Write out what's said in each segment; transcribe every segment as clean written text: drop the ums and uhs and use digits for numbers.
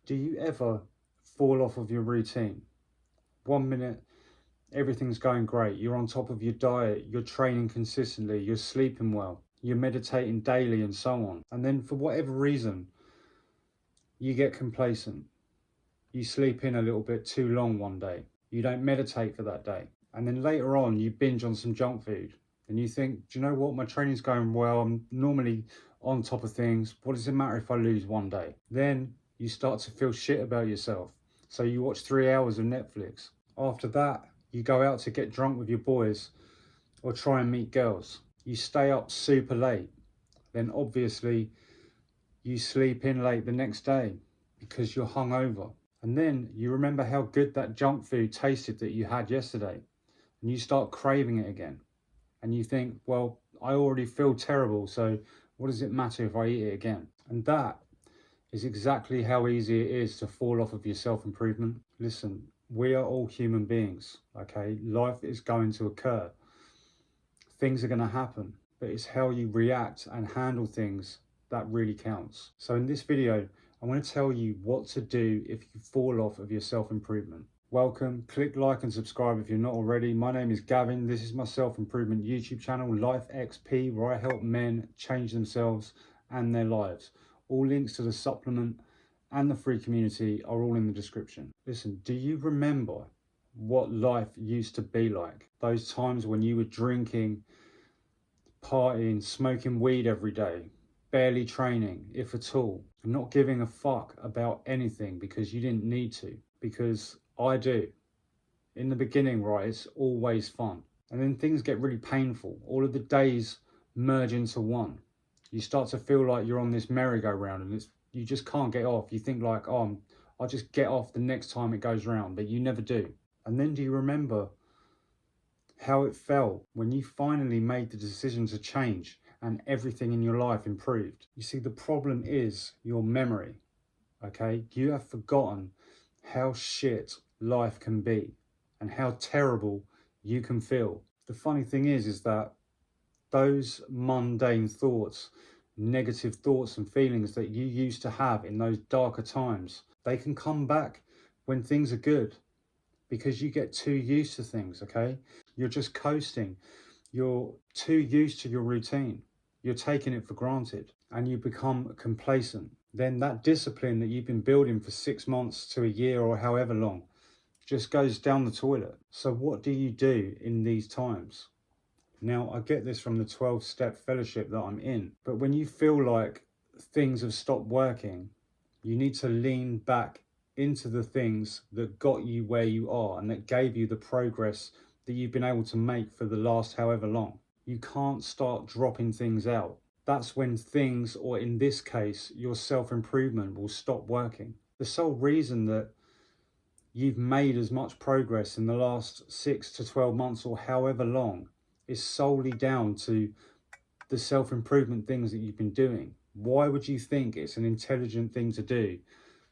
Do you ever fall off of your routine? 1 minute, everything's going great. You're on top of your diet, you're training consistently, you're sleeping well, you're meditating daily and so on. And then for whatever reason, you get complacent. You sleep in a little bit too long one day. You don't meditate for that day. And then later on, you binge on some junk food. And you think, do you know what? My training's going well. I'm normally on top of things. What does it matter if I lose one day? Then you start to feel shit about yourself. So you watch 3 hours of Netflix. After that, you go out to get drunk with your boys or try and meet girls. You stay up super late. Then obviously you sleep in late the next day because you're hungover. And then you remember how good that junk food tasted that you had yesterday. And you start craving it again. And you think, well, I already feel terrible, so what does it matter if I eat it again? And that is exactly how easy it is to fall off of your self-improvement. Listen, we are all human beings, okay? Life is going to occur. Things are going to happen, but it's how you react and handle things that really counts. So in this video, I want to tell you what to do if you fall off of your self-improvement. Welcome, click like and subscribe if you're not already. My name is Gavin. This is my self-improvement YouTube channel, Life XP, where I help men change themselves and their lives. All links to the supplement and the free community are all in the description. Listen, do you remember what life used to be like? Those times when you were drinking, partying, smoking weed every day, barely training, if at all, and not giving a fuck about anything because you didn't need to. Because I do. In the beginning, right, it's always fun. And then things get really painful. All of the days merge into one. You start to feel like you're on this merry-go-round and you just can't get off. You think like, oh, I'll just get off the next time it goes round, but you never do. And then do you remember how it felt when you finally made the decision to change and everything in your life improved? You see, the problem is your memory, okay? You have forgotten how shit life can be and how terrible you can feel. The funny thing is that those mundane thoughts, negative thoughts and feelings that you used to have in those darker times, they can come back when things are good because you get too used to things, okay? You're just coasting. You're too used to your routine. You're taking it for granted and you become complacent. Then that discipline that you've been building for 6 months to a year or however long just goes down the toilet. So what do you do in these times? Now, I get this from the 12-step fellowship that I'm in, but when you feel like things have stopped working, you need to lean back into the things that got you where you are and that gave you the progress that you've been able to make for the last however long. You can't start dropping things out. That's when things, or in this case, your self-improvement will stop working. The sole reason that you've made as much progress in the last 6 to 12 months or however long is solely down to the self-improvement things that you've been doing. Why would you think it's an intelligent thing to do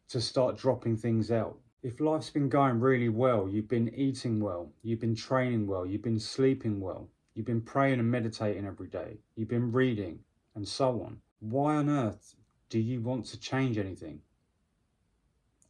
to start dropping things out? If life's been going really well, you've been eating well, you've been training well, you've been sleeping well, you've been praying and meditating every day, you've been reading, and so on. Why on earth do you want to change anything?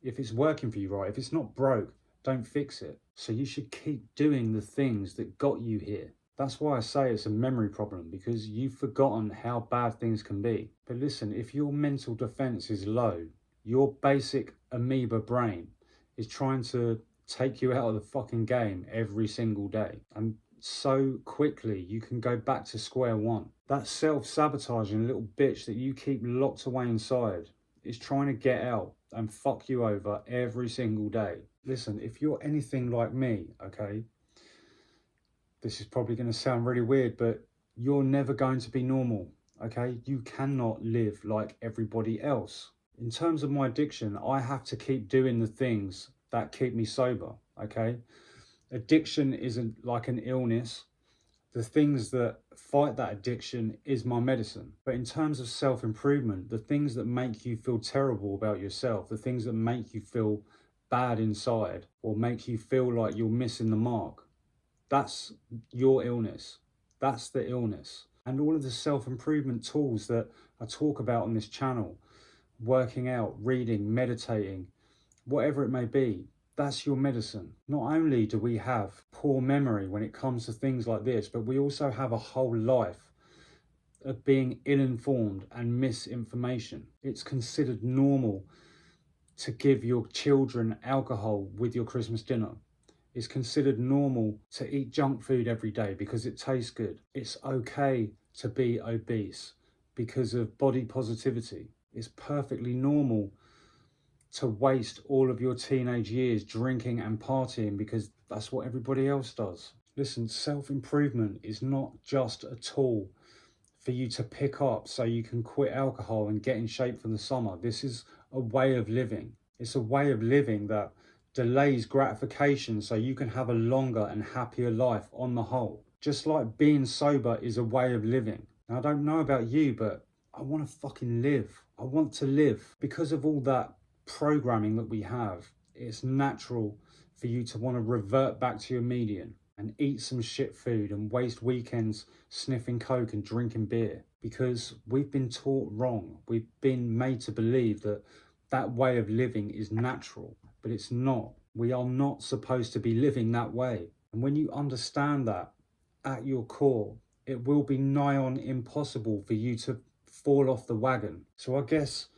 If it's working for you, right? If it's not broke, don't fix it. So you should keep doing the things that got you here. That's why I say it's a memory problem, because you've forgotten how bad things can be. But listen, if your mental defense is low, your basic amoeba brain is trying to take you out of the fucking game every single day. And so quickly you can go back to square one. That self-sabotaging little bitch that you keep locked away inside is trying to get out and fuck you over every single day. Listen, if you're anything like me, okay, this is probably going to sound really weird, but you're never going to be normal, okay? You cannot live like everybody else. In terms of my addiction, I have to keep doing the things that keep me sober, okay? Addiction isn't like an illness. The things that fight that addiction is my medicine. But in terms of self-improvement, the things that make you feel terrible about yourself, the things that make you feel bad inside or make you feel like you're missing the mark, that's your illness. That's the illness. And all of the self-improvement tools that I talk about on this channel, working out, reading, meditating, whatever it may be. That's your medicine. Not only do we have poor memory when it comes to things like this, but we also have a whole life of being ill-informed and misinformation. It's considered normal to give your children alcohol with your Christmas dinner. It's considered normal to eat junk food every day because it tastes good. It's okay to be obese because of body positivity. It's perfectly normal to waste all of your teenage years drinking and partying because that's what everybody else does. Listen, self-improvement is not just a tool for you to pick up so you can quit alcohol and get in shape for the summer. This is a way of living. It's a way of living that delays gratification so you can have a longer and happier life on the whole. Just like being sober is a way of living. Now, I don't know about you, but I want to fucking live. I want to live. Because of all that programming that we have, it's natural for you to want to revert back to your median and eat some shit food and waste weekends sniffing coke and drinking beer, because we've been taught wrong. We've been made to believe that that way of living is natural, but it's not. We are not supposed to be living that way. And when you understand that at your core, it will be nigh on impossible for you to fall off the wagon. So I guess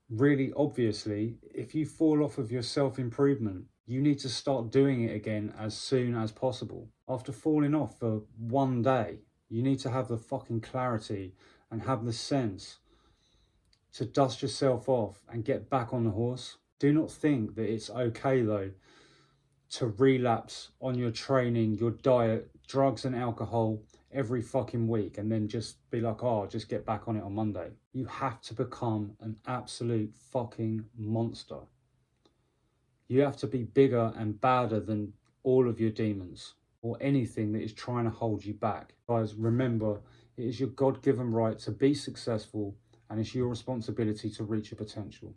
really obviously, if you fall off of your self-improvement, you need to start doing it again as soon as possible. After falling off for one day, you need to have the fucking clarity and have the sense to dust yourself off and get back on the horse. Do not think that it's okay though to relapse on your training, your diet, drugs and alcohol every fucking week and then just be like, oh, I'll just get back on it on Monday. You have to become an absolute fucking monster. You have to be bigger and badder than all of your demons or anything that is trying to hold you back. Guys, remember, it is your God-given right to be successful and it's your responsibility to reach your potential.